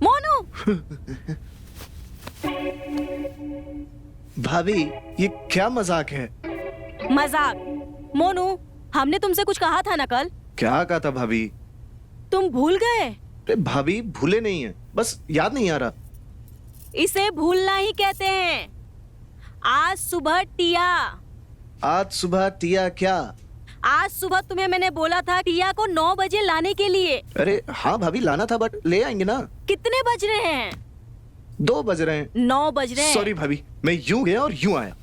मोनू। भाभी ये क्या मजाक है? मजाक? मोनू, हमने तुमसे कुछ कहा था ना कल। क्या कहा था भाभी? तुम भूल गए? अरे भाभी भूले नहीं है, बस याद नहीं आ रहा। इसे भूलना ही कहते हैं। आज सुबह क्या? आज सुबह तुम्हें मैंने बोला था टिया को 9 बजे लाने के लिए। अरे हाँ भाभी, लाना था बट ले आएंगे ना। कितने बज रहे हैं? 2 बज रहे हैं। 9 बज रहे हैं। सॉरी भाभी, मैं यूं गया और यूं आया।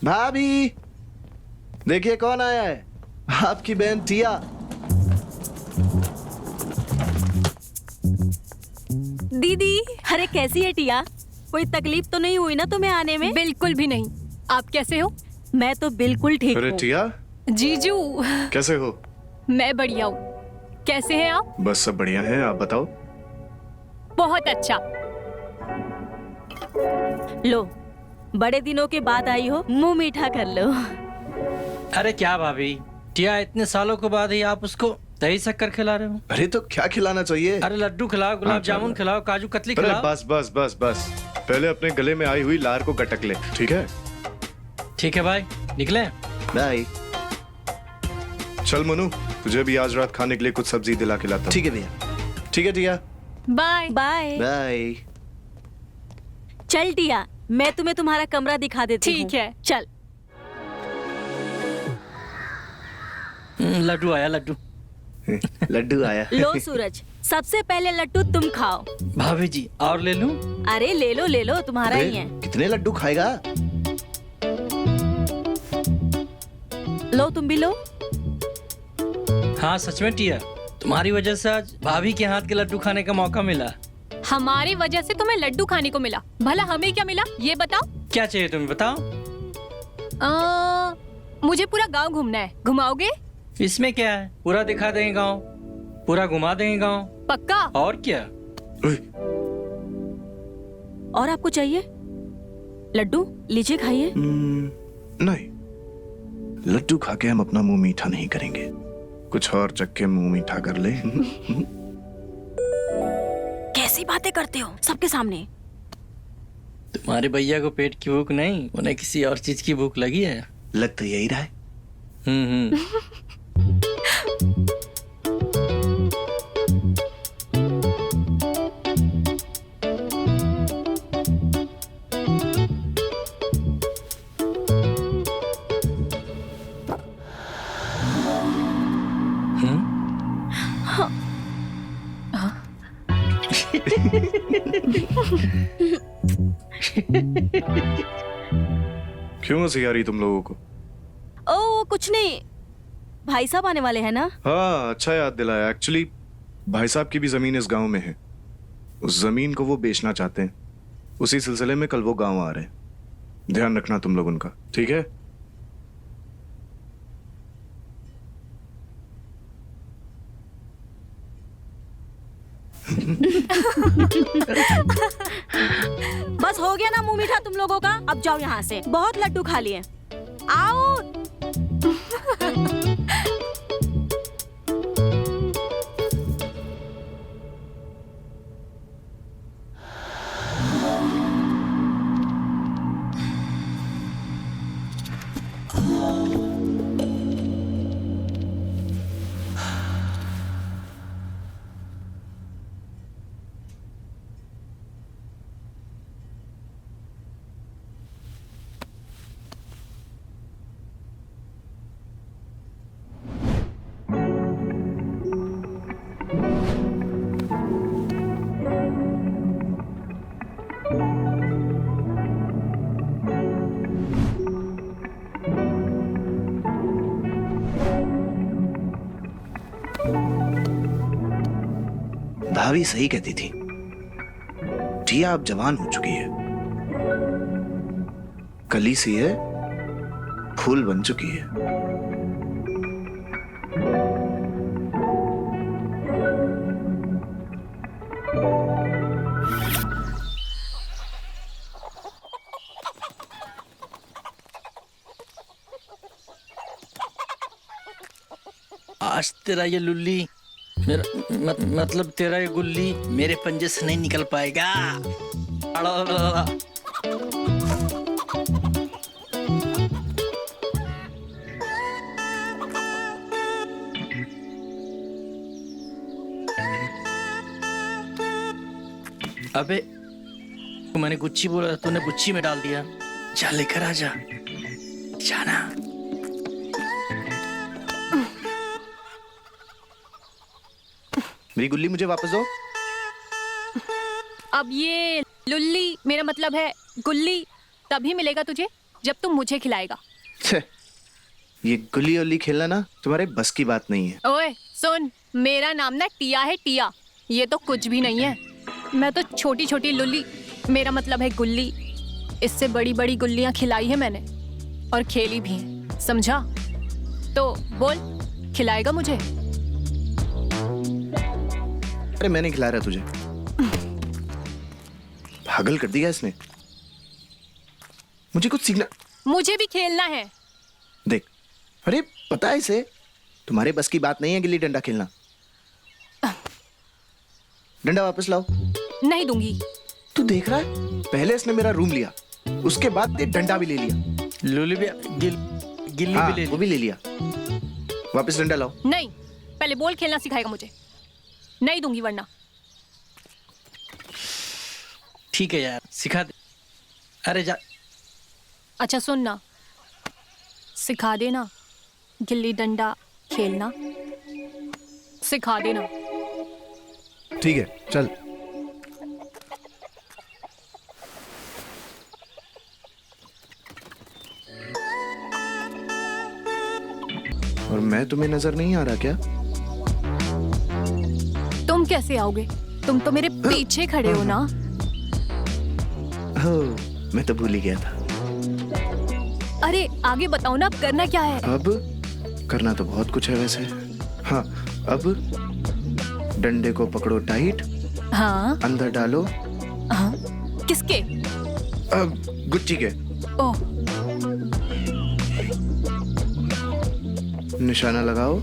भाभी देखिए कौन आया है, आपकी बहन टिया। दीदी, अरे कैसी है टिया? कोई तकलीफ तो नहीं हुई ना तुम्हें आने में? बिल्कुल भी नहीं। आप कैसे हो? मैं तो बिल्कुल ठीक अरे हूँ। टिया जीजू, कैसे हो? मैं बढ़िया हूँ। कैसे हैं आप? बस सब बढ़िया है, आप बताओ। बहुत अच्छा। लो, बड़े दिनों के बाद आई हो, मुंह मीठा कर लो। अरे क्या भाभी, टिया इतने सालों के बाद ही आप उसको दही शक्कर खिला रहे हो? अरे तो क्या खिलाना चाहिए? अरे लड्डू खिलाओ, गुलाब जामुन खिलाओ, काजू कतली अरे खिलाओ। बस बस बस बस, पहले अपने गले में आई हुई लार को गटक ले, ठीक है? ठीक है भाई, निकले। बाय। चल मनु, तुझे भी आज रात खाने के लिए कुछ सब्जी दिला के लाता हूं। ठीक है भैया। ठीक है टिया। Bye bye. बाय। चल टिया, मैं तुम्हें तुम्हारा कमरा दिखा देती हूँ। ठीक है। चल। लड्डू आया, लड्डू। लड्डू आया। लो सूरज, सबसे पहले लड्डू तुम खाओ। भाभी जी और ले लूं? अरे ले लो, तुम्हारा ही है। कितने लड्डू खाएगा? लो, तुम भी लो। हाँ सच में टिया, तुम्हारी वजह से आज भाभी के हाथ के लड्डू खाने का मौका मिला। हमारी वजह से तुम्हें लड्डू खाने को मिला, भला हमें क्या मिला ये बताओ। क्या चाहिए तुम्हें बताओ? मुझे पूरा गांव घूमना है, घुमाओगे? इसमें क्या है, पूरा दिखा देंगे गाँव, पूरा घुमा देंगे गाँव। पक्का? और क्या। और आपको चाहिए लड्डू? लीजिए, खाइए। नहीं, लड्डू खा के हम अपना मुंह मीठा नहीं करेंगे, कुछ और चख के मुंह मीठा कर ले। कैसी बातें करते हो सबके सामने? तुम्हारे भैया को पेट की भूख नहीं, उन्हें किसी और चीज की भूख लगी है। लग तो यही रहा है। क्यों हंसी आ रही तुम लोगों को? ओ कुछ नहीं, भाई साहब आने वाले हैं ना। हाँ अच्छा याद दिलाया। एक्चुअली भाई साहब की भी जमीन इस गांव में है, उस जमीन को वो बेचना चाहते हैं, उसी सिलसिले में कल वो गांव आ रहे हैं। ध्यान रखना तुम लोग उनका, ठीक है? बस हो गया ना मुंह मीठा तुम लोगों का, अब जाओ यहाँ से, बहुत लड्डू खा लिए। आओ। भाभी सही कहती थी, टिया अब जवान हो चुकी है, कली सी है, फूल बन चुकी है। आज तेरा ये लुल्ली मेरा मतलब तेरा ये गुल्ली मेरे पंजे से नहीं निकल पाएगा। अबे मैंने गुच्ची बोला, तूने गुच्ची में डाल दिया। जा लेकर आजा, जाना। मेरी गुल्ली मुझे वापस दो। अब ये लुल्ली मेरा मतलब है गुल्ली तभी मिलेगा तुझे जब तुम मुझे खिलाएगा। छे, ये गुल्ली उल्ली खेलना ना तुम्हारे बस की बात नहीं है। ओए सुन, मेरा नाम ना टिया है, टिया। ये तो कुछ भी नहीं है। मैं तो छोटी छोटी लुल्ली, मेरा मतलब है गुल्ली। इससे बड़ी बड़ी गुल्लियां खिलाई है मैंने और खेली भी है, समझा? तो बोल, खिलाएगा मुझे? अरे मैं नहीं खिला रहा तुझे। पागल कर दिया इसने। मुझे कुछ सीखना। मुझे भी खेलना है। देख, अरे पता है इसे तुम्हारे बस की बात नहीं है गिल्ली डंडा खेलना। डंडा वापस लाओ। नहीं दूंगी। तू देख रहा है, पहले इसने मेरा रूम लिया, उसके बाद ये डंडा भी ले लिया। लुल्ली भी गिल्ली हाँ, भी ले वो भी ले लिया। वापस डंडा लाओ। नहीं, पहले बॉल खेलना सिखाएगा मुझे। नहीं दूंगी वरना। ठीक है यार, सिखा दे। अरे जा। अच्छा सुन ना, सिखा देना गिल्ली डंडा खेलना, सिखा देना। ठीक है, चल। और मैं तुम्हें नजर नहीं आ रहा क्या? तुम कैसे आओगे? तुम तो मेरे पीछे खड़े हो ना। हो, मैं तो भूल ही गया था। अरे आगे बताओ ना, अब करना क्या है? अब करना तो बहुत कुछ है वैसे। हाँ, अब डंडे को पकड़ो टाइट, हाँ अंदर डालो। हाँ, किसके? अब गुच्ची के। ओह, निशाना लगाओ।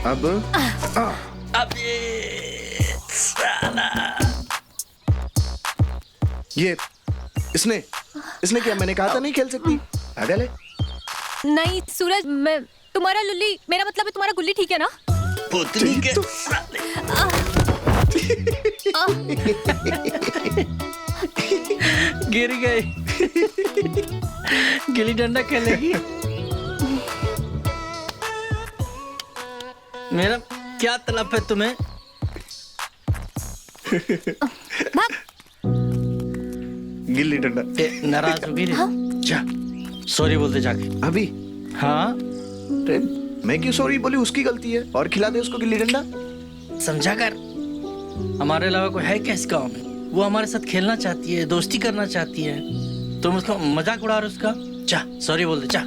अब अबे साला। ये इसने क्या? मैंने कहा था नहीं खेल सकती। पागल है। नहीं सूरज, मैं तुम्हारा लुल्ली, मेरा मतलब है तुम्हारा गुल्ली, ठीक है ना? पुतली के तो- साले। गिर गई। गिल्ली डंडा खेलेगी। मेरा क्या तलब है तुम्हें? भाग। गिल्ली डंडा। नाराज हो गई? जा, सॉरी बोल दे जाके। अभी? हाँ, अरे मैं क्यों सॉरी बोली? उसकी गलती है। और खिला दे उसको गिल्ली डंडा। समझा कर। हमारे अलावा कोई है क्या इस गाँव में? वो हमारे साथ खेलना चाहती है, दोस्ती करना चाहती है, तुम उसका मजाक उड़ा रहे हो उसका। जा, सॉरी बोल दे, जा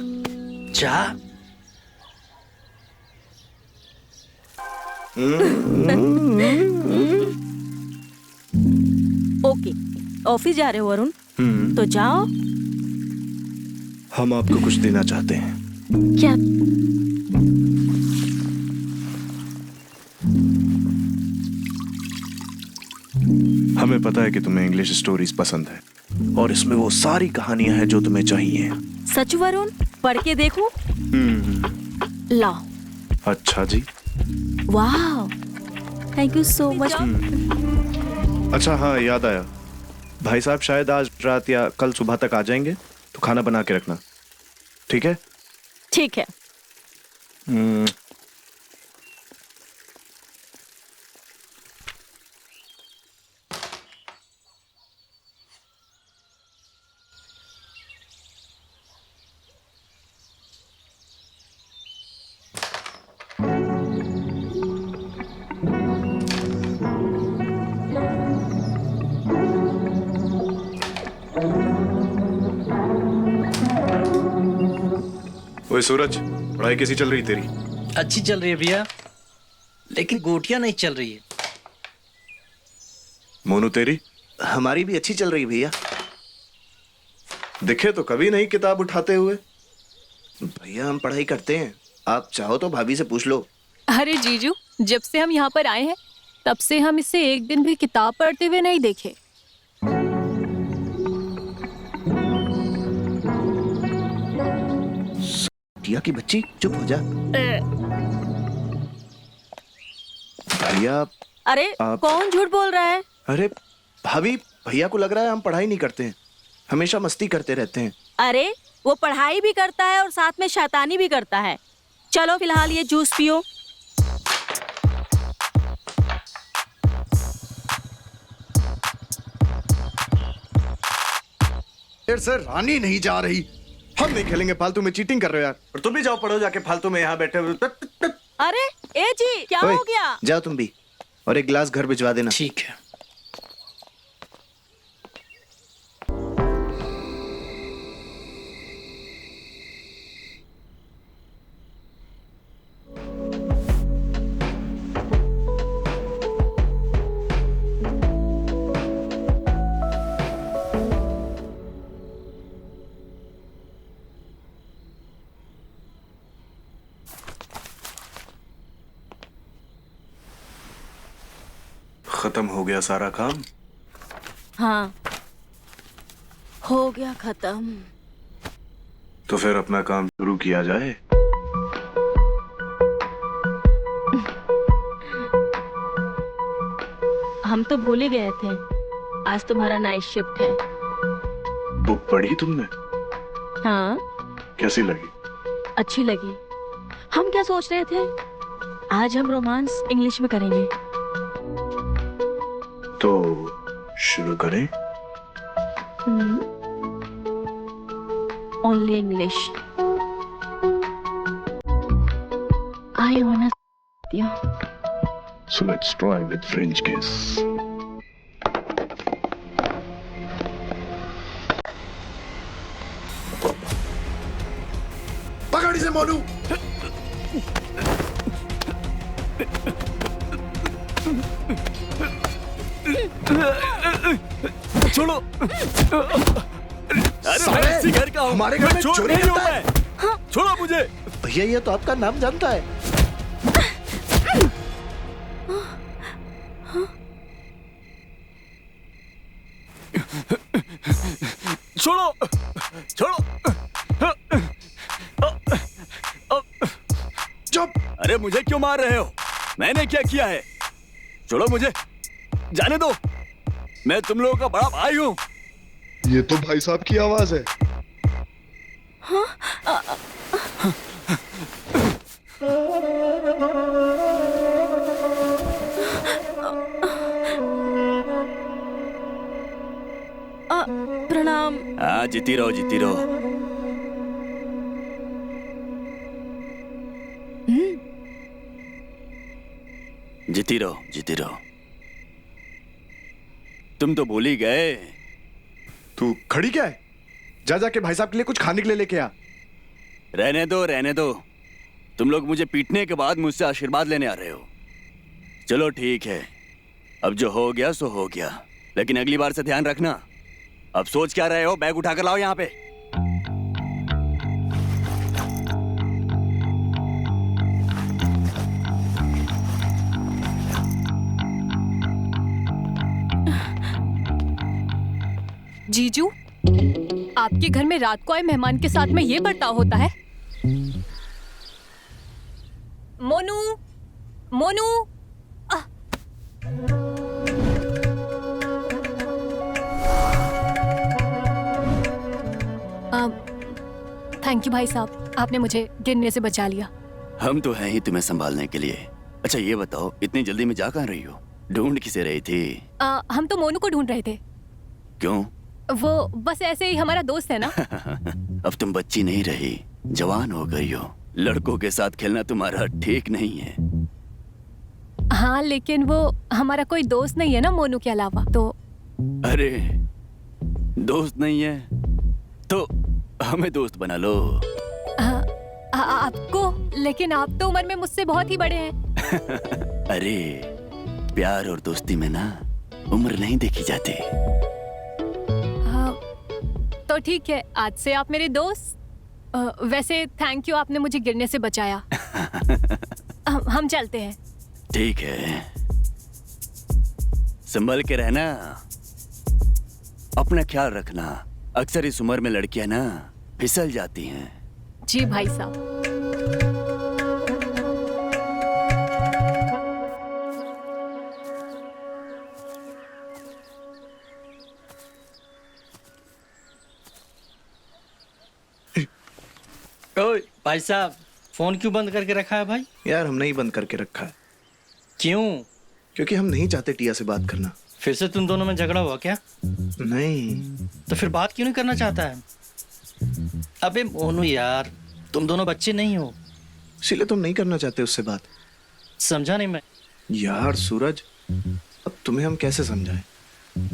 जा। ओके, ऑफिस जा रहे हो अरुण? तो जाओ। हम आपको कुछ देना चाहते हैं। क्या? हमें पता है कि तुम्हें इंग्लिश स्टोरीज पसंद है और इसमें वो सारी कहानियां हैं जो तुम्हें चाहिए। सच वरुण, पढ़ के देखूं? लाओ। अच्छा जी। वाह, थैंक यू सो मच। अच्छा हाँ, याद आया, भाई साहब शायद आज रात या कल सुबह तक आ जाएंगे, तो खाना बना के रखना, ठीक है? ठीक है। ओए सूरज, पढ़ाई कैसी चल रही तेरी? अच्छी चल रही है भैया, लेकिन गोटियां नहीं चल रही है। मोनू तेरी? हमारी भी अच्छी चल रही भैया। दिखे तो कभी नहीं किताब उठाते हुए। भैया हम पढ़ाई करते हैं, आप चाहो तो भाभी से पूछ लो। अरे जीजू, जब से हम यहाँ पर आए हैं तब से हम इसे एक दिन भी किताब पढ़ते हुए नहीं देखे। टिया की बच्ची चुप हो जा। भैया अरे आप- कौन झूठ बोल रहा है? अरे भाभी, भैया को लग रहा है हम पढ़ाई नहीं करते हैं, हमेशा मस्ती करते रहते हैं। अरे वो पढ़ाई भी करता है और साथ में शैतानी भी करता है। चलो फिलहाल ये जूस पियो। यार सर, रानी नहीं जा रही। हम नहीं खेलेंगे, फालतू में चीटिंग कर रहे हो यार। और तुम भी जाओ पढ़ो जाके, फालतू में यहाँ बैठे हुए। अरे ए जी, क्या ओए, हो गया? जाओ तुम भी, और एक गिलास घर भिजवा देना। ठीक है। खत्म हो गया सारा काम। हाँ, हो गया खत्म। तो फिर अपना काम शुरू किया जाए। हम तो भूल ही गए थे, आज तुम्हारा नाइट शिफ्ट है। बुक पढ़ी तुमने? हाँ, कैसी लगी? अच्छी लगी। हम क्या सोच रहे थे, आज हम रोमांस इंग्लिश में करेंगे। तो शुरू करें। Only English. I वांना you. So let's try with French kiss. पकड़ इसे मोनू। छोड़ो। अरे मैं इसी घर का हूँ। हमारे घर में चोर चोरी नहीं हूँ करता है। मैं। छोड़ो मुझे। भैया ये तो आपका नाम जानता है। छोड़ो, छोड़ो। चुप। अरे मुझे क्यों मार रहे हो? मैंने क्या किया है? छोड़ो मुझे, जाने दो। मैं तुम लोगों का बड़ा भाई हूँ। ये तो भाई साहब की आवाज है। प्रणाम। हाँ, जीती रहो, जीती रहो। जीती रहो, जीती रहो। तुम तो भूल ही गए। तू खड़ी क्या है? जा जाके भाई साहब के लिए कुछ खाने के लिए लेके आ। रहने दो, रहने दो। तुम लोग मुझे पीटने के बाद मुझसे आशीर्वाद लेने आ रहे हो। चलो ठीक है, अब जो हो गया सो हो गया, लेकिन अगली बार से ध्यान रखना। अब सोच क्या रहे हो? बैग उठाकर लाओ यहाँ पे। जीजू, आपके घर में रात को आए मेहमान के साथ में ये बर्ताव होता है? मोनू, मोनू। थैंक यू भाई साहब, आपने मुझे गिरने से बचा लिया। हम तो हैं ही तुम्हें संभालने के लिए। अच्छा ये बताओ, इतनी जल्दी में जा कहाँ रही हो? ढूंढ किसे रही थी? हम तो मोनू को ढूंढ रहे थे। क्यों? वो बस ऐसे ही हमारा दोस्त है ना। अब तुम बच्ची नहीं रही, जवान हो गई हो। लड़कों के साथ खेलना तुम्हारा ठीक नहीं है। हाँ, लेकिन वो हमारा कोई दोस्त नहीं है ना मोनू के अलावा। तो अरे दोस्त नहीं है तो हमें दोस्त बना लो। आपको? लेकिन आप तो उम्र में मुझसे बहुत ही बड़े हैं। अरे प्यार और दोस्ती में ना उम्र नहीं देखी जाती। तो ठीक है, आज से आप मेरे दोस्त। वैसे थैंक यू, आपने मुझे गिरने से बचाया। हम चलते हैं। ठीक है, संभल के रहना, अपना ख्याल रखना। अक्सर इस उम्र में लड़कियां ना फिसल जाती हैं। जी भाई साहब। ओए भाई साहब, फोन क्यों बंद करके रखा है भाई? यार हमने ही बंद करके रखा है क्यों? क्योंकि हम नहीं चाहते टिया से बात करना। फिर से तुम दोनों में झगड़ा हुआ क्या? नहीं। तो फिर बात क्यों नहीं करना चाहता है? अबे मोनू यार, तुम दोनों बच्चे नहीं हो। इसीलिए तुम नहीं करना चाहते उससे बात। समझा नहीं मैं। यार सूरज, अब तुम्हें हम कैसे समझाएं?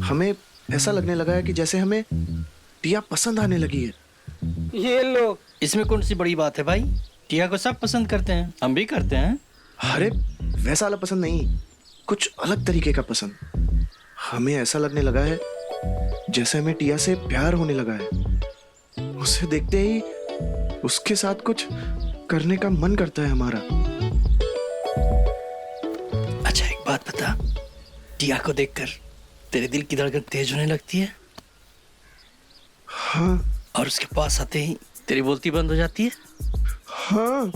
हमें ऐसा लगने लगा है कि जैसे हमें टिया पसंद आने लगी है। ये लो, इसमें कौन सी बड़ी बात है भाई? टिया को सब पसंद करते हैं, हम भी करते हैं। अरे वैसा वाला पसंद नहीं, कुछ अलग तरीके का पसंद। हमें ऐसा लगने लगा है जैसे हमें टिया से प्यार होने लगा है। उसे देखते ही उसके साथ कुछ करने का मन करता है हमारा। अच्छा एक बात बता, टिया को देखकर तेरे दिल की धड़कन तेज होने लगती है? हाँ। और उसके पास आते ही तेरी बोलती बंद हो जाती है? हाँ।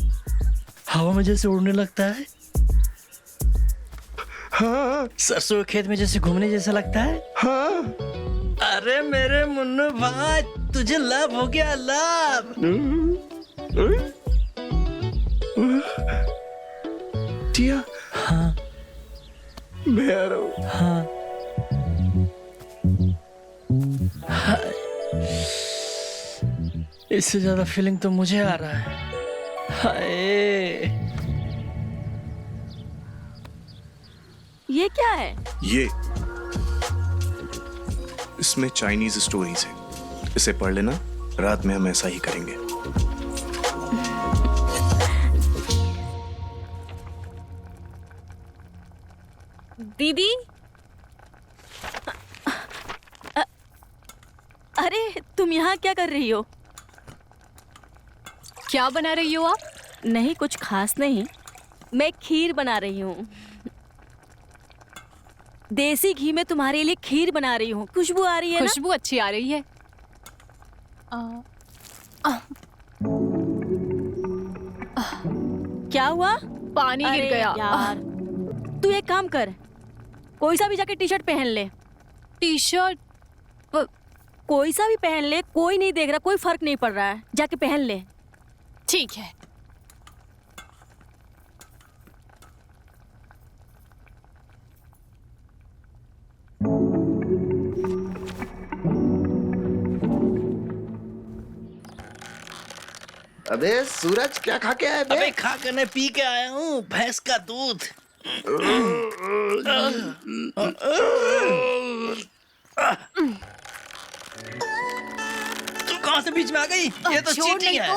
हवा में जैसे उड़ने लगता है? हाँ। सरसों के खेत में जैसे घूमने जैसा लगता है? हाँ। अरे मेरे मुन्नू भाई, तुझे लव हो गया, लव। टिया, हाँ मैं आ रहा हूँ। हाँ। इससे ज्यादा फीलिंग तो मुझे आ रहा है। हाय। ये क्या है? ये इसमें चाइनीज स्टोरीज है, इसे पढ़ लेना। रात में हम ऐसा ही करेंगे। दीदी। अरे तुम यहाँ क्या कर रही हो? क्या बना रही हो आप? नहीं, कुछ खास नहीं, मैं खीर बना रही हूँ। देसी घी में तुम्हारे लिए खीर बना रही हूँ। खुशबू आ रही है ना? खुशबू अच्छी आ रही है। क्या हुआ? पानी गिर अरे गया। यार, तू एक काम कर, कोई सा भी जाके टी शर्ट पहन ले। T shirt? कोई सा भी पहन ले, कोई नहीं देख रहा, कोई फर्क नहीं पड़ रहा है, जाके पहन ले। ठीक है। अबे सूरज, क्या खा के आया बे? अबे खा कर नहीं, पी के आया हूँ, भैंस का दूध। तू कहाँ से बीच में आ गई? ये तो चीटिंग है।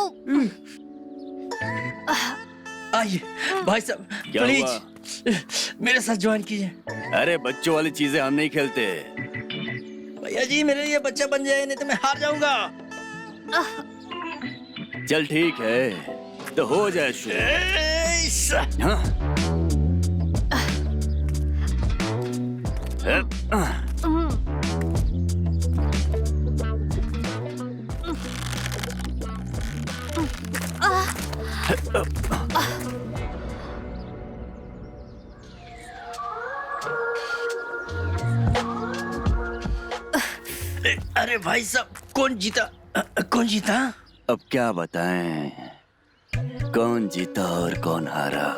आइए भाई साहब, क्या प्लीज मेरे साथ ज्वाइन कीजिए। अरे बच्चों वाली चीजें हम नहीं खेलते। भैया जी, मेरे लिए बच्चा बन जाए, नहीं तो मैं हार जाऊंगा। चल ठीक है, तो हो जाए शुरू। हाँ? अरे भाई साहब, कौन जीता? कौन जीता? अब क्या बताएं, कौन जीता और कौन हारा?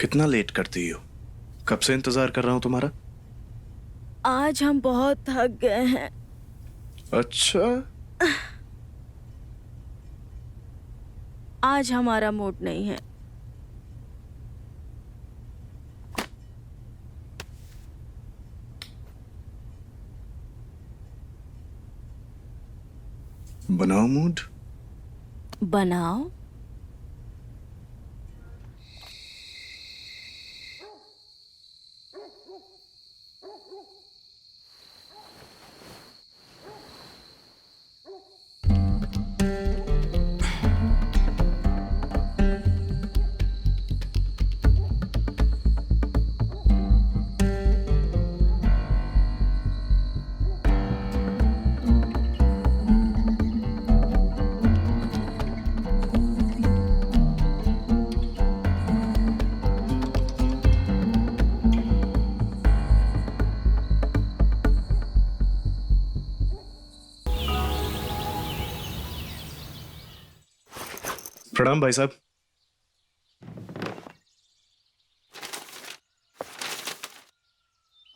कितना लेट करती हो? कब से इंतजार कर रहा हूं तुम्हारा। आज हम बहुत थक गए हैं। अच्छा, आज हमारा मूड नहीं है। बनाओ मूड। बनाओ। प्रणाम भाई साहब।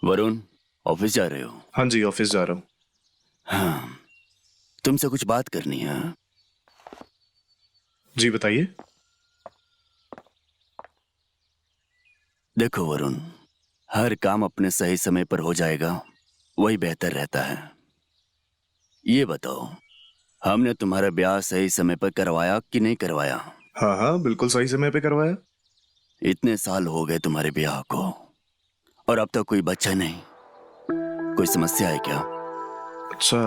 वरुण, ऑफिस जा रहे हो? हाँ जी, ऑफिस जा रहा हूँ। हाँ, तुमसे कुछ बात करनी है। जी बताइए। देखो वरुण, हर काम अपने सही समय पर हो जाएगा, वही बेहतर रहता है। ये बताओ, हमने तुम्हारा ब्याह सही समय पर करवाया कि नहीं करवाया? हाँ हाँ, बिल्कुल सही समय पे करवाया। इतने साल हो गए तुम्हारे ब्याह को और अब तक कोई बच्चा नहीं। कोई समस्या है क्या? अच्छा,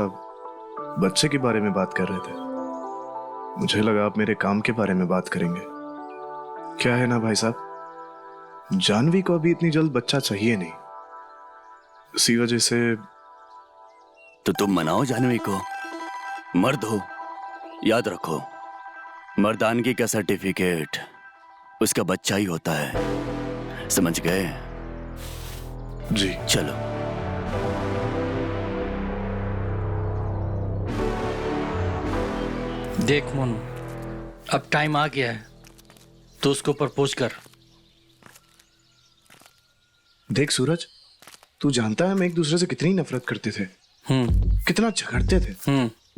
बच्चे के बारे में बात कर रहे थे। मुझे लगा आप मेरे काम के बारे में बात करेंगे। क्या है ना भाई साहब, जानवी को अभी इतनी जल्द बच्चा चाहिए नहीं, इसी वजह से। तो तुम मनाओ जानवी को, मर्द हो, याद रखो, मर्दानगी का सर्टिफिकेट उसका बच्चा ही होता है, समझ गए? जी चलो। देख मोनू, अब टाइम आ गया है तो उसको प्रपोज कर। देख सूरज, तू जानता है हम एक दूसरे से कितनी नफरत करते थे, कितना झगड़ते थे,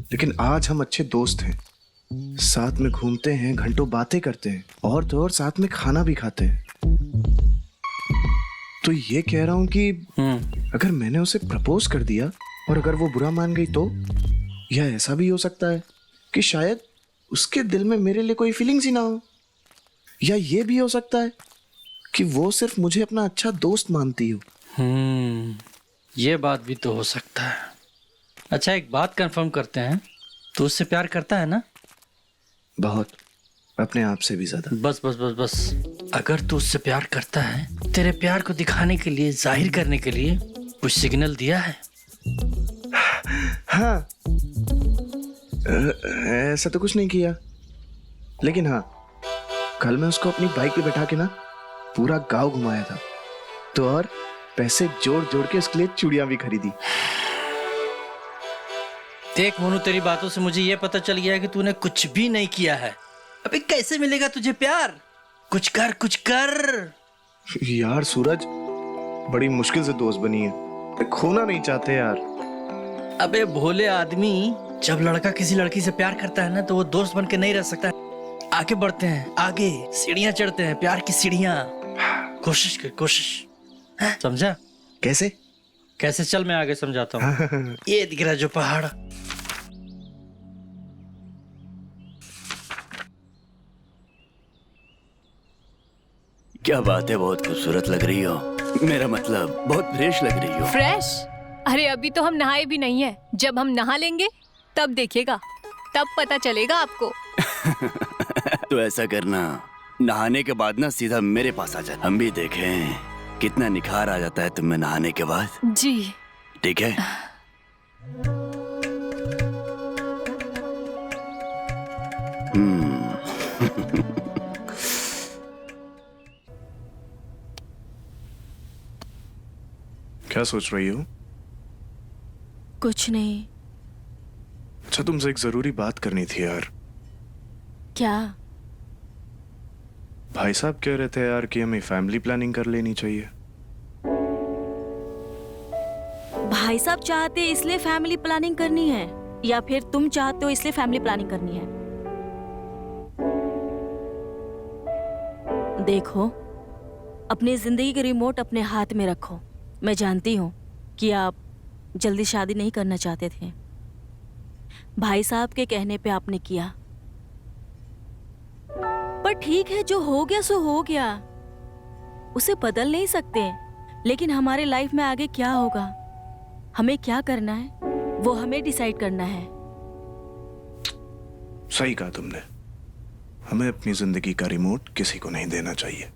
लेकिन आज हम अच्छे दोस्त हैं। साथ में घूमते हैं, घंटों बातें करते हैं, और तो और साथ में खाना भी खाते हैं। तो ये कह रहा हूं कि अगर मैंने उसे प्रपोज कर दिया और अगर वो बुरा मान गई तो, या ऐसा भी हो सकता है कि शायद उसके दिल में मेरे लिए कोई फीलिंग्स ही ना हो, या ये भी हो सकता है कि वो सिर्फ मुझे अपना अच्छा दोस्त मानती हो। ये बात भी तो हो सकता है। अच्छा, एक बात कंफर्म करते हैं, तू उससे प्यार करता है ना? बहुत, अपने आप से भी ज्यादा। बस बस बस बस, अगर तू उससे प्यार करता है, तेरे प्यार को दिखाने के लिए, जाहिर करने के लिए कुछ सिग्नल दिया है? हाँ, ऐसा तो कुछ नहीं किया, लेकिन हाँ, कल मैं उसको अपनी बाइक पे बैठा के ना पूरा गांव घुमाया था, तो और पैसे जोड़ जोड़ के उसके लिए चूड़ियां भी खरीदी। देख मोनू, तेरी बातों से मुझे ये पता चल गया है कि तूने कुछ भी नहीं किया है। अबे कैसे मिलेगा तुझे प्यार? कुछ कर, कुछ कर। यार सूरज, बड़ी मुश्किल से दोस्त बनी है, खोना नहीं चाहते यार। अबे भोले आदमी, जब लड़का किसी लड़की से प्यार करता है ना, तो वो दोस्त बन के नहीं रह सकता। आगे बढ़ते हैं, आगे सीढ़ियां चढ़ते हैं, प्यार की सीढ़ियां। कोशिश कर, कोशिश। समझा? कैसे? कैसे? चल मैं आगे समझाता हूँ। ये दिख रहा है जो पहाड़, क्या बात है, बहुत खूबसूरत लग रही हो। मेरा मतलब बहुत फ्रेश लग रही हो। फ्रेश? अरे अभी तो हम नहाए भी नहीं है। जब हम नहा लेंगे तब देखिएगा, तब पता चलेगा आपको। तो ऐसा करना, नहाने के बाद ना सीधा मेरे पास आ जा, हम भी देखें कितना निखार आ जाता है तुम में नहाने के बाद। जी ठीक है? क्या सोच रही हो? कुछ नहीं। अच्छा, तुमसे एक जरूरी बात करनी थी यार। क्या? भाई साहब कह रहे थे यार कि हमें फैमिली प्लानिंग कर लेनी चाहिए। भाई साहब चाहते इसलिए फैमिली प्लानिंग करनी है, या फिर तुम चाहते हो इसलिए फैमिली प्लानिंग करनी है? देखो, अपनी जिंदगी के रिमोट अपने हाथ में रखो। मैं जानती हूँ कि आप जल्दी शादी नहीं करना चाहते थे। भाई साहब के कहने पे आपने किया, पर ठीक है, जो हो गया सो हो गया, उसे बदल नहीं सकते। लेकिन हमारे लाइफ में आगे क्या होगा, हमें क्या करना है, वो हमें डिसाइड करना है। सही कहा तुमने, हमें अपनी जिंदगी का रिमोट किसी को नहीं देना चाहिए।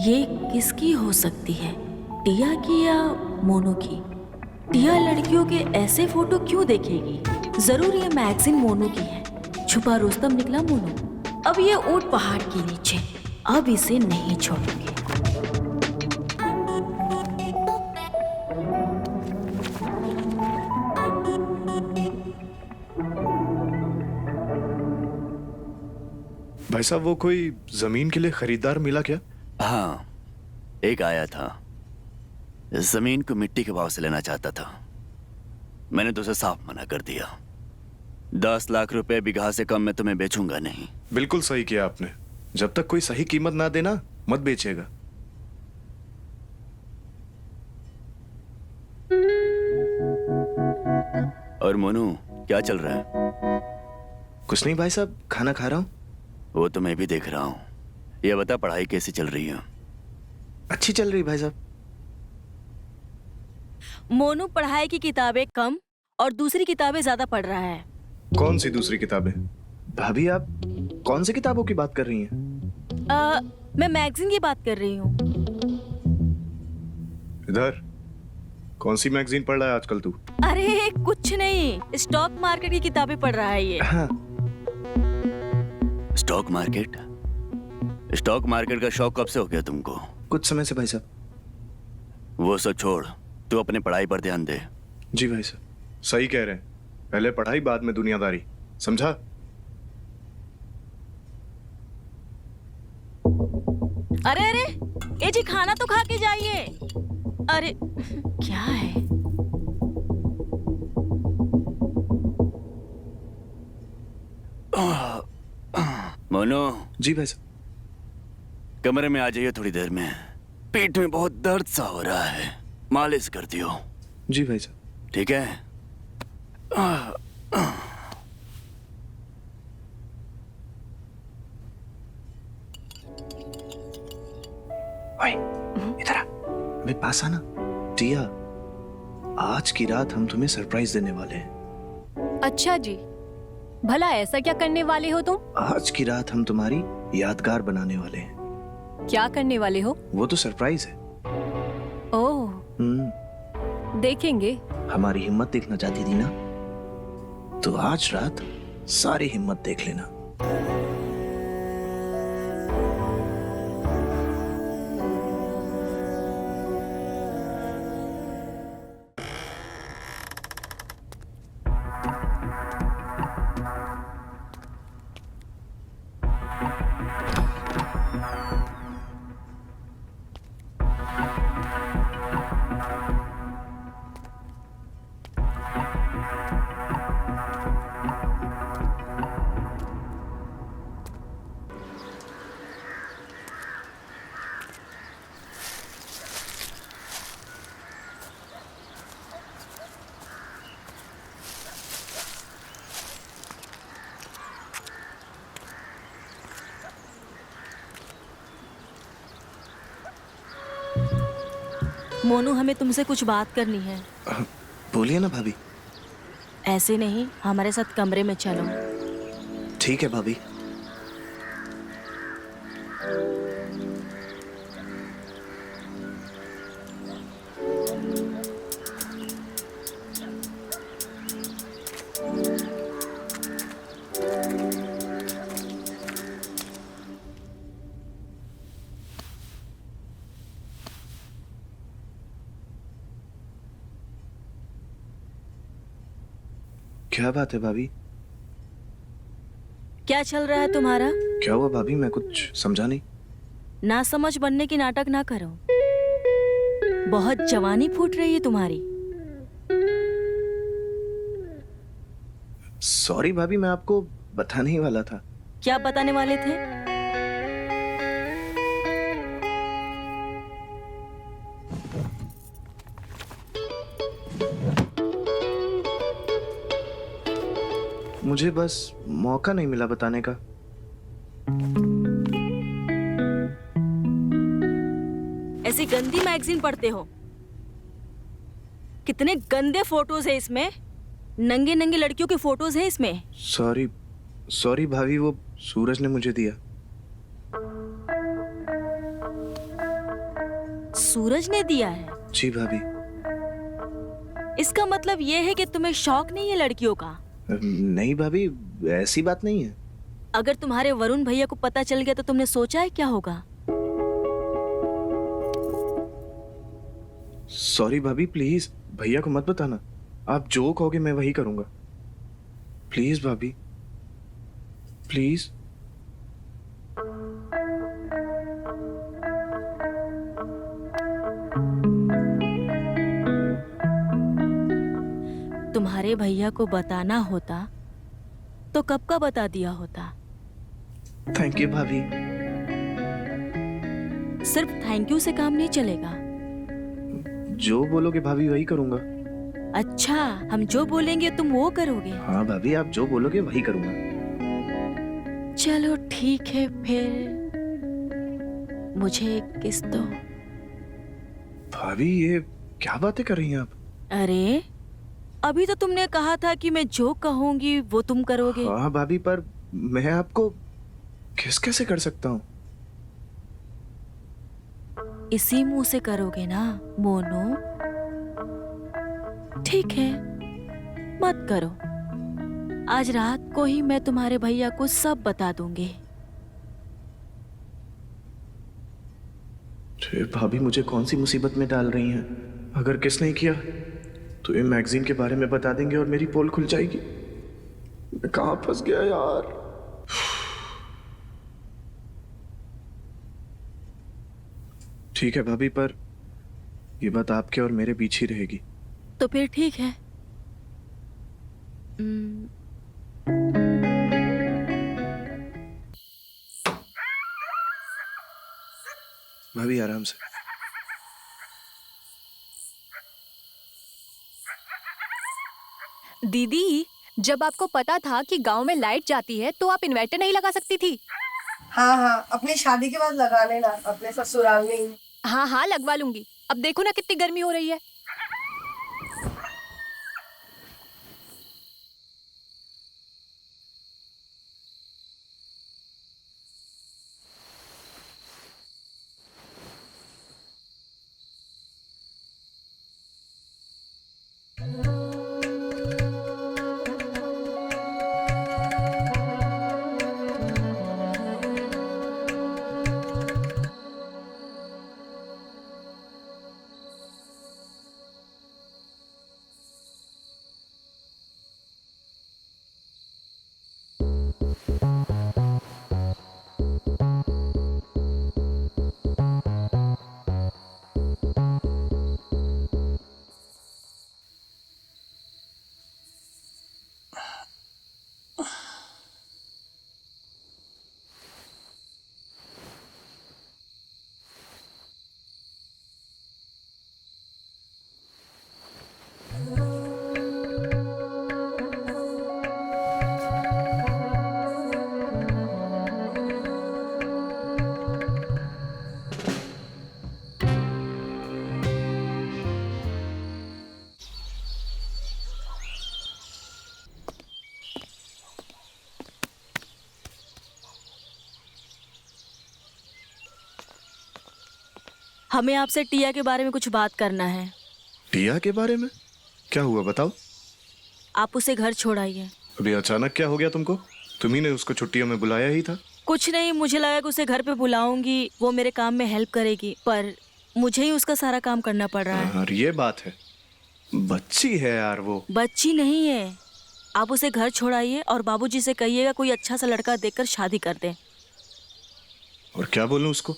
ये किसकी हो सकती है, टिया की या मोनू की? टिया लड़कियों के ऐसे फोटो क्यों देखेगी? जरूर ये मैगजीन मोनू की है। छुपा रुस्तम निकला मोनू। अब ये ऊंट पहाड़ के नीचे, अब इसे नहीं छोड़ेंगे। भाई साहब वो कोई जमीन के लिए खरीदार मिला क्या? हाँ, एक आया था। इस जमीन को मिट्टी के भाव से लेना चाहता था। मैंने तो उसे साफ मना कर दिया। 10 लाख रुपए बीघा से कम में तुम्हें बेचूंगा नहीं। बिल्कुल सही किया आपने। जब तक कोई सही कीमत ना देना मत बेचेगा। और मोनू, क्या चल रहा है? कुछ नहीं भाई साहब, खाना खा रहा हूँ। वो तो मैं भी देख रहा हूँ। ये बता, पढ़ाई कैसी चल रही है? अच्छी चल रही भाई साहब। मोनू पढ़ाई की किताबें कम और दूसरी किताबें ज्यादा पढ़ रहा है। कौन सी दूसरी किताबें? भाभी आप कौन सी किताबों की बात कर रही हैं? मैं मैगजीन की बात कर रही हूँ। इधर कौन सी मैगजीन पढ़ रहा है आजकल तू? अरे कुछ नहीं, स्टॉक मार्केट की किताबें पढ़ रहा है ये। हाँ। Stock market? स्टॉक मार्केट का शौक कब से हो गया तुमको? कुछ समय से भाई साहब। वो सब छोड़, तू अपने पढ़ाई पर ध्यान दे। जी भाई साहब, सही कह रहे हैं। पहले पढ़ाई बाद में दुनियादारी, समझा? अरे अरे, ए जी खाना तो खा के जाइए। अरे क्या है? मोनू, जी भाई साहब। कमरे में आ जाइए थोड़ी देर में। पेट में बहुत दर्द सा हो रहा है, मालिश कर दियो। जी भाई साहब। ठीक है? ओए, इधर आ। अबे पास आना। टिया, आज की रात हम तुम्हें सरप्राइज देने वाले हैं। अच्छा जी, भला ऐसा क्या करने वाले हो तुम? आज की रात हम तुम्हारी यादगार बनाने वाले हैं। क्या करने वाले हो? वो तो सरप्राइज है। ओह, देखेंगे। हमारी हिम्मत देखना चाहती थी ना, तो आज रात सारी हिम्मत देख लेना। मोनू, हमें तुमसे कुछ बात करनी है। बोलिए ना भाभी। ऐसे नहीं, हमारे साथ कमरे में चलो। ठीक है भाभी। क्या बात है भाभी? क्या चल रहा है तुम्हारा? क्या हुआ भाभी? मैं कुछ समझा नहीं। ना समझ बनने की नाटक ना करो। बहुत जवानी फूट रही है तुम्हारी। सॉरी भाभी, मैं आपको बताने ही वाला था। क्या बताने वाले थे? मुझे बस मौका नहीं मिला बताने का। ऐसी गंदी मैगजीन पढ़ते हो? कितने गंदे फोटोज है इसमें। नंगे नंगे लड़कियों के फोटोज हैं इसमें। सॉरी सॉरी भाभी, वो सूरज ने मुझे दिया। सूरज ने दिया है? जी भाभी। इसका मतलब ये है कि तुम्हें शौक नहीं है लड़कियों का? नहीं भाभी, ऐसी बात नहीं है। अगर तुम्हारे वरुण भैया को पता चल गया तो तुमने सोचा है क्या होगा? सॉरी भाभी, प्लीज भैया को मत बताना। आप जो कहोगे मैं वही करूंगा। प्लीज भाभी, प्लीज। तुम्हारे भैया को बताना होता तो कब का बता दिया होता। थैंक यू भाभी। सिर्फ थैंक यू से काम नहीं चलेगा। जो बोलोगे भाभी वही करूंगा। अच्छा, हम जो बोलेंगे तुम वो करोगे? हाँ भाभी, आप जो बोलोगे वही करूंगा। चलो ठीक है फिर, मुझे एक किस दो। भाभी ये क्या बातें कर रही हैं आप? अरे अभी तो तुमने कहा था कि मैं जो कहूंगी वो तुम करोगे। हाँ भाभी, पर मैं आपको किस कैसे कर सकता हूँ? इसी मुंह से करोगे ना मोनू? ठीक है, मत करो। आज रात को ही मैं तुम्हारे भैया को सब बता दूंगी। अरे भाभी, मुझे कौन सी मुसीबत में डाल रही हैं? अगर किस नहीं किया तो ये मैगजीन के बारे में बता देंगे और मेरी पोल खुल जाएगी। मैं कहाँ फंस गया यार। ठीक है भाभी, पर ये बात आपके और मेरे बीच ही रहेगी। तो फिर ठीक है। भाभी आराम से। दीदी, जब आपको पता था कि गांव में लाइट जाती है तो आप इन्वर्टर नहीं लगा सकती थी? हाँ हाँ, अपनी शादी के बाद लगा लेना, अपने ससुराल में ही। हाँ हाँ, लगवा लूंगी। अब देखो ना कितनी गर्मी हो रही है। हमें आपसे टिया के बारे में कुछ बात करना है। टिया के बारे में? क्या हुआ बताओ। आप उसे घर छोड़ाइए। अभी अचानक क्या हो गया तुमको? तुम्ही ने उसको छुट्टियों में बुलाया ही था। कुछ नहीं, मुझे लगा कि उसे घर पे बुलाऊंगी, वो मेरे काम में हेल्प करेगी, पर मुझे ही उसका सारा काम करना पड़ रहा है। और ये बात है, बच्ची है यार वो। बच्ची नहीं है। आप उसे घर छोड़ाइए और बाबूजी से कहिएगा कोई अच्छा सा लड़का देखकर शादी कर दें। और क्या बोलूं उसको?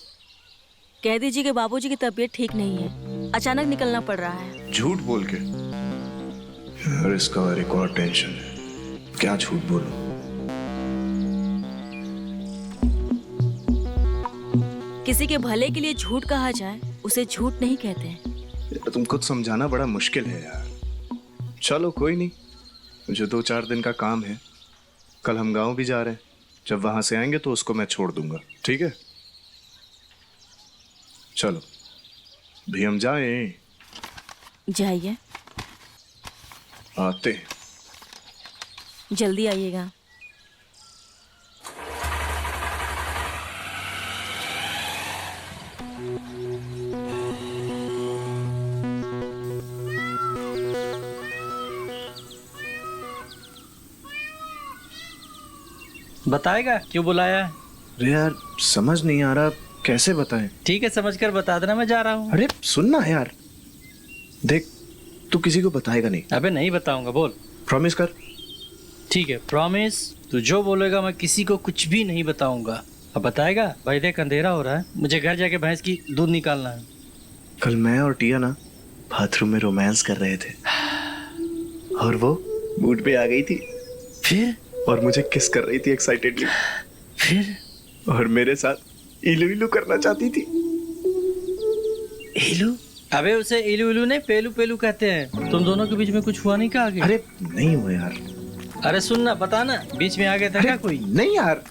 कह दीजिए कि बाबूजी की तबीयत ठीक नहीं है, अचानक निकलना पड़ रहा है। झूठ बोल के? यार इसका एक और टेंशन है, क्या झूठ बोलूं। किसी के भले के लिए झूठ कहा जाए उसे झूठ नहीं कहते हैं। यार तुमको समझाना बड़ा मुश्किल है यार। चलो कोई नहीं, मुझे 2-4 दिन का काम है। कल हम गांव भी जा रहे हैं, जब वहां से आएंगे तो उसको मैं छोड़ दूंगा, ठीक है? चलो भी हम जाएं। जाइए, आते हैं। जल्दी आइएगा। बताएगा क्यों बुलाया है? अरे यार समझ नहीं आ रहा, कैसे बताएं? ठीक है, समझकर बता देना, मैं जा रहा हूँ। अरे सुनना यार, देख तू किसी को बताएगा नहीं। अबे नहीं बताऊंगा, बोल। प्रॉमिस कर। ठीक है, प्रॉमिस। तू जो बोलेगा मैं किसी को कुछ भी नहीं बताऊंगा। अब बताएगा? भाई देख अंधेरा हो रहा है, मुझे घर जाके भैंस की दूध निकालना है। कल मैं और टिया ना बाथरूम में रोमांस कर रहे थे और वो मूड पे आ गई थी फिर? और मुझे किस कर रही थी एक्साइटेडली। फिर? और मेरे साथ इलू इलू करना चाहती थी। इलू? अबे उसे इलू इलू नहीं, पेलू पेलू कहते हैं। तुम दोनों के बीच में कुछ हुआ नहीं क्या आगे? अरे नहीं हुआ यार। अरे सुन ना, बता ना, बीच में आ गया था क्या कोई? नहीं यार।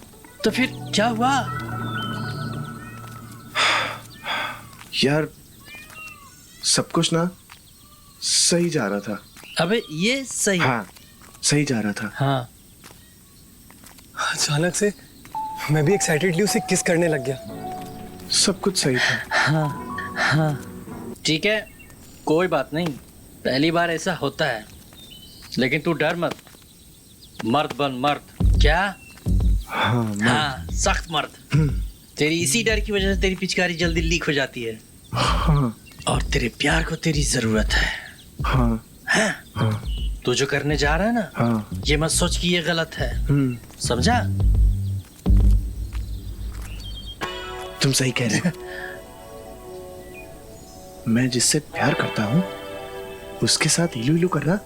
तो फिर क्या हुआ? यार सब कुछ ना सही जा रहा था। अबे ये सही? हाँ सही जा रहा था। हाँ। अचानक से मैं भी एक्साइटेडली उसे किस करने लग गया। सब कुछ सही था। हाँ हाँ ठीक है, कोई बात नहीं, पहली बार ऐसा होता है। लेकिन तू डर मत, मर्द बन मर्द। क्या? हाँ हाँ, सख्त मर्द। तेरी इसी डर की वजह से तेरी पिचकारी जल्दी लीक हो जाती है। हाँ और तेरे प्यार को तेरी जरूरत है। हाँ हाँ? हाँ तू जो करने जा रहा है ना, हाँ। ये मत सोच कि ये गलत है। समझा? तुम सही कह रहे हो। मैं जिससे प्यार करता हूँ उसके साथ इलू इलू करना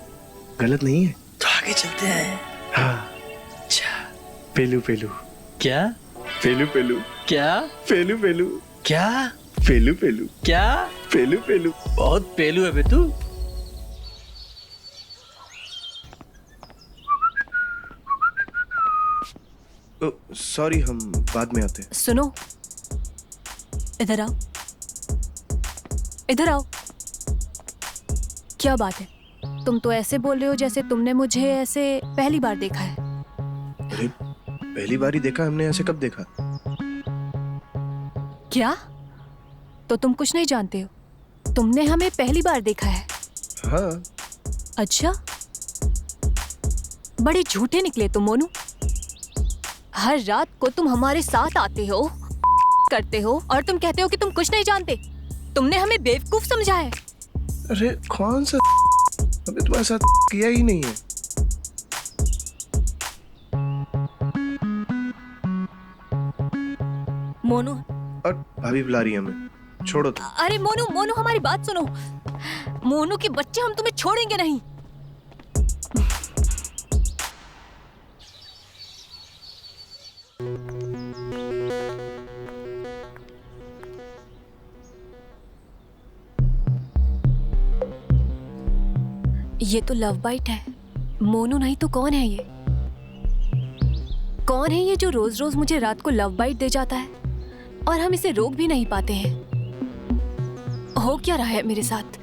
गलत नहीं है। तो आगे चलते हैं। हाँ। अच्छा। पेलू पेलू। क्या? पेलू पेलू। क्या? पेलू पेलू। क्या? पेलू पेलू। क्या? पेलू पेलू। बहुत पेलू है बे तू। सॉरी, हम बाद में आते हैं। सुनो, इधर आओ, इधर आओ। क्या बात है? तुम तो ऐसे बोल रहे हो जैसे तुमने मुझे ऐसे पहली बार देखा है। अरे पहली बार ही देखा हमने, ऐसे कब देखा? क्या? तो तुम कुछ नहीं जानते हो? तुमने हमें पहली बार देखा है? हाँ। अच्छा, बड़े झूठे निकले तुम मोनू। हर रात को तुम हमारे साथ आते हो, करते हो और तुम कहते हो कि तुम कुछ नहीं जानते। तुमने हमें बेवकूफ समझा है। अरे कौन सा हमने तुम्हारे साथ किया ही नहीं है। मोनू, और भाभी बुला रही है हमें, छोड़ो तुम। अरे मोनू, मोनू हमारी बात सुनो। मोनू के बच्चे, हम तुम्हें छोड़ेंगे नहीं। ये तो लव बाइट है। मोनू नहीं तो कौन है ये? कौन है ये जो रोज रोज मुझे रात को लव बाइट दे जाता है और हम इसे रोक भी नहीं पाते हैं? हो क्या रहा है मेरे साथ?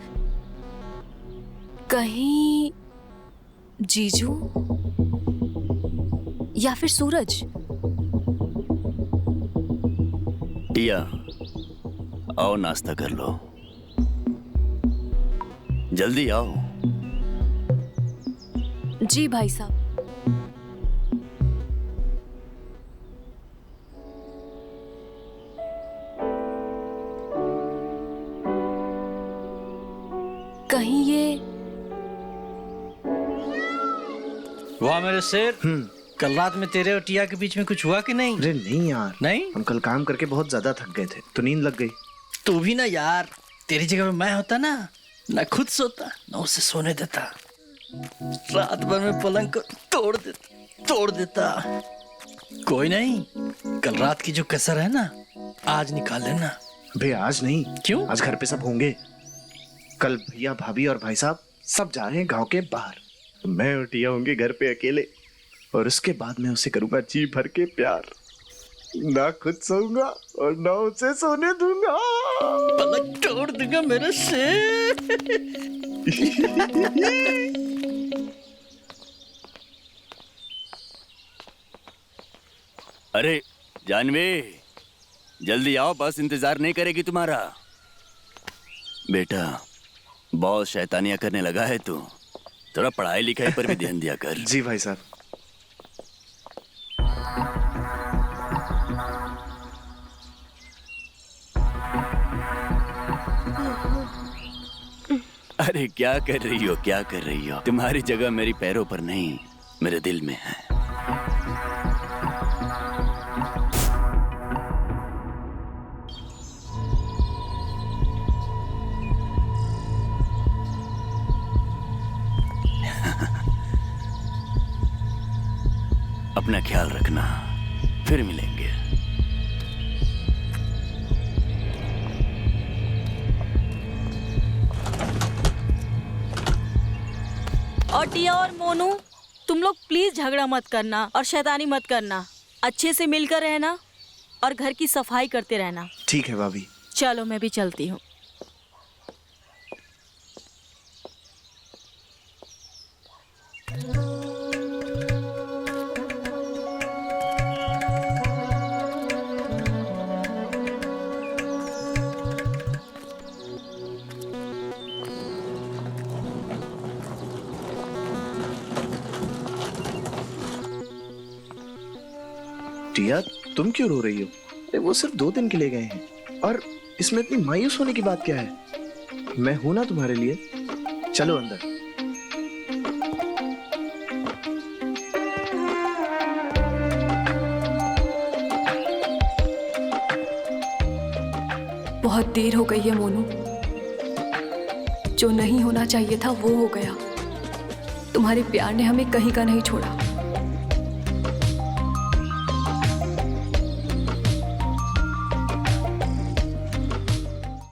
कहीं जीजू या फिर सूरज? टिया, आओ नाश्ता कर लो, जल्दी आओ। जी भाई साहब। कहीं ये वाह मेरे शेर, कल रात में तेरे और टिया के बीच में कुछ हुआ कि नहीं? अरे नहीं यार, नहीं? हम कल काम करके बहुत ज्यादा थक गए थे तो नींद लग गई। तू भी ना यार, तेरी जगह में मैं होता ना खुद सोता ना उसे सोने देता, रात भर में पलंग को तोड़ देता। कोई नहीं, कल रात की जो कसर है ना आज निकाल लेना। बे आज नहीं। क्यों? आज घर पे सब होंगे। कल भैया भाभी और भाई साहब सब जा रहे हैं गांव के बाहर। मैं और टिया होंगे घर पे अकेले, और उसके बाद मैं उसे करूंगा जी भर के प्यार। ना खुद सोऊंगा और ना उसे सोने दूंगा। पलंग तोड़ दूंगा मेरे शेर। अरे जानवी, जल्दी आओ, बस इंतजार नहीं करेगी तुम्हारा। बेटा, बहुत शैतानियां करने लगा है तू, थोड़ा पढ़ाई लिखाई पर भी ध्यान दिया कर। जी भाई साहब। अरे क्या कर रही हो, क्या कर रही हो? तुम्हारी जगह मेरी पैरों पर नहीं, मेरे दिल में है। अपना ख्याल रखना, फिर मिलेंगे। और टिया और मोनू, तुम लोग प्लीज झगड़ा मत करना और शैतानी मत करना। अच्छे से मिलकर रहना और घर की सफाई करते रहना। ठीक है भाभी। चलो मैं भी चलती हूँ। टिया, तुम क्यों रो रही हो? अरे वो सिर्फ 2 दिन के लिए गए हैं, और इसमें इतनी मायूस होने की बात क्या है? मैं हूं ना तुम्हारे लिए। चलो अंदर। बहुत देर हो गई है मोनू, जो नहीं होना चाहिए था वो हो गया। तुम्हारे प्यार ने हमें कहीं का नहीं छोड़ा।